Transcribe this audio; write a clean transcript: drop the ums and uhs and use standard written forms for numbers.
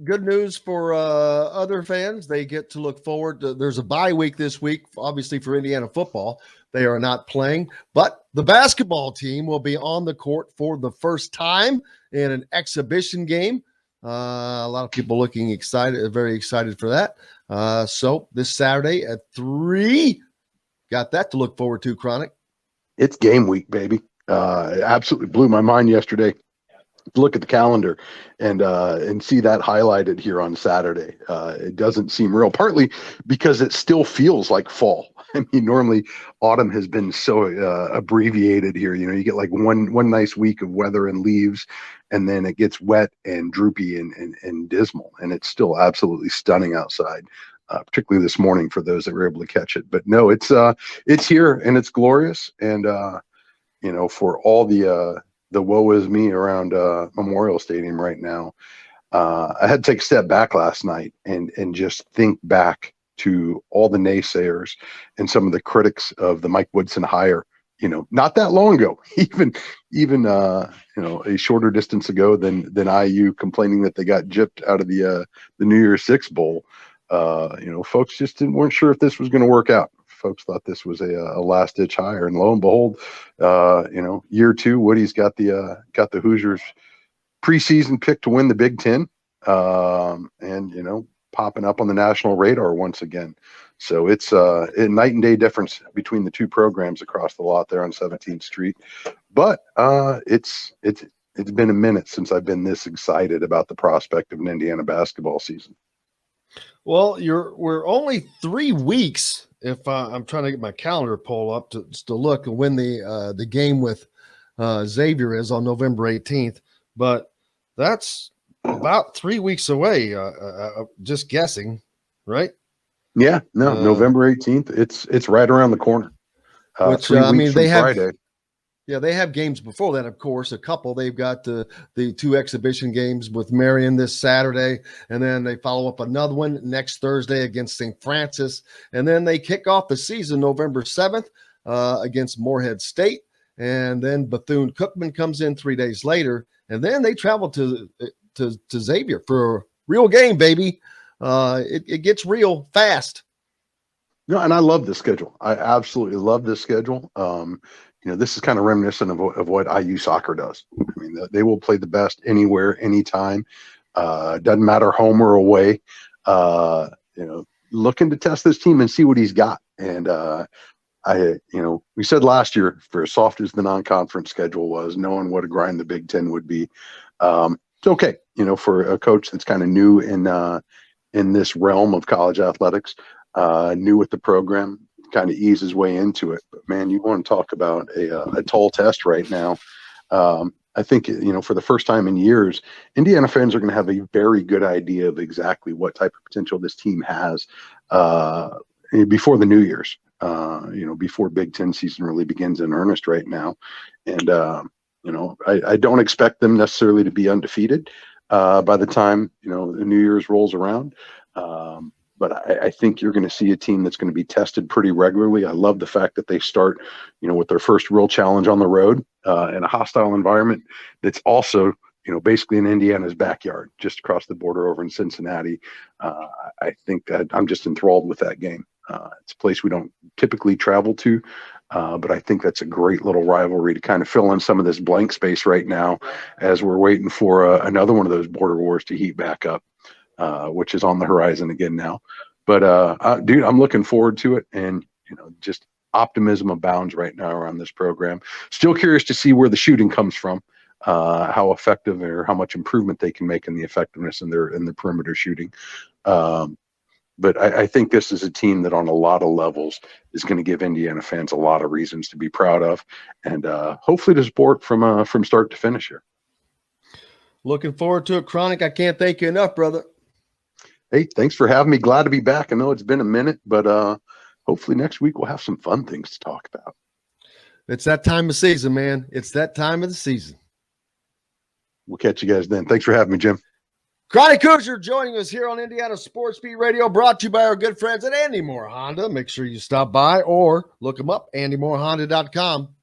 good news for other fans. They get to look forward to, there's a bye week this week, obviously for Indiana football. They are not playing, but the basketball team will be on the court for the first time in an exhibition game. A lot of people looking excited, very excited for that. So this Saturday at 3, got that to look forward to, Chronic. It's game week, baby. It absolutely blew my mind yesterday to look at the calendar and see that highlighted here on Saturday. It doesn't seem real, partly because it still feels like fall. I mean, normally autumn has been so abbreviated here. You know, you get like one nice week of weather and leaves, and then it gets wet and droopy and dismal, and it's still absolutely stunning outside. Particularly this morning for those that were able to catch it. But no, it's here and it's glorious. And you know, for all the woe is me around Memorial Stadium right now, I had to take a step back last night and just think back to all the naysayers and some of the critics of the Mike Woodson hire. You know, not that long ago, even you know, a shorter distance ago than IU complaining that they got gypped out of the New Year's Six Bowl. You know, folks just weren't sure if this was going to work out. Folks thought this was a last ditch hire, and lo and behold, you know, year 2, Woody's got the Hoosiers preseason pick to win the Big Ten, and you know, popping up on the national radar once again. So it's a night and day difference between the two programs across the lot there on 17th Street. But it's been a minute since I've been this excited about the prospect of an Indiana basketball season. Well, we're only 3 weeks. If I'm trying to get my calendar pull up to look and when the game with Xavier is on November 18th, but that's about 3 weeks away. Just guessing, right? Yeah, no, November 18th. It's right around the corner. Which 3 weeks I mean, from they have. Friday. Yeah, they have games before that, of course, a couple. They've got the 2 exhibition games with Marion this Saturday, and then they follow up another one next Thursday against St. Francis. And then they kick off the season November 7th against Morehead State. And then Bethune-Cookman comes in 3 days later. And then they travel to Xavier for a real game, baby. It gets real fast. No, and I love this schedule. I absolutely love this schedule. You know, this is kind of reminiscent of what IU soccer does. I mean, they will play the best anywhere, anytime. Doesn't matter home or away. You know, looking to test this team and see what he's got. And you know, we said last year, for as soft as the non-conference schedule was, knowing what a grind the Big Ten would be, it's okay. You know, for a coach that's kind of new in this realm of college athletics, new with the program, kind of ease his way into it. But man, you want to talk about a tall test right now. I think, you know, for the first time in years, Indiana fans are going to have a very good idea of exactly what type of potential this team has before the New Year's, you know, before Big Ten season really begins in earnest right now. And, you know, I don't expect them necessarily to be undefeated by the time, you know, the New Year's rolls around. But I think you're going to see a team that's going to be tested pretty regularly. I love the fact that they start, you know, with their first real challenge on the road in a hostile environment that's also, you know, basically in Indiana's backyard, just across the border over in Cincinnati. I think that I'm just enthralled with that game. It's a place we don't typically travel to, but I think that's a great little rivalry to kind of fill in some of this blank space right now as we're waiting for another one of those border wars to heat back up. Which is on the horizon again now. But dude, I'm looking forward to it, and you know, just optimism abounds right now around this program. Still curious to see where the shooting comes from, how effective or how much improvement they can make in the effectiveness in the perimeter shooting. But I think this is a team that on a lot of levels is going to give Indiana fans a lot of reasons to be proud of, and hopefully to support from start to finish here. Looking forward to it, Chronic. I can't thank you enough, brother. Hey, thanks for having me. Glad to be back. I know it's been a minute, but hopefully next week we'll have some fun things to talk about. It's that time of season, man. It's that time of the season. We'll catch you guys then. Thanks for having me, Jim. Chronic Hoosier joining us here on Indiana Sports Beat Radio, brought to you by our good friends at Andy Moore Honda. Make sure you stop by or look them up, andymorehonda.com.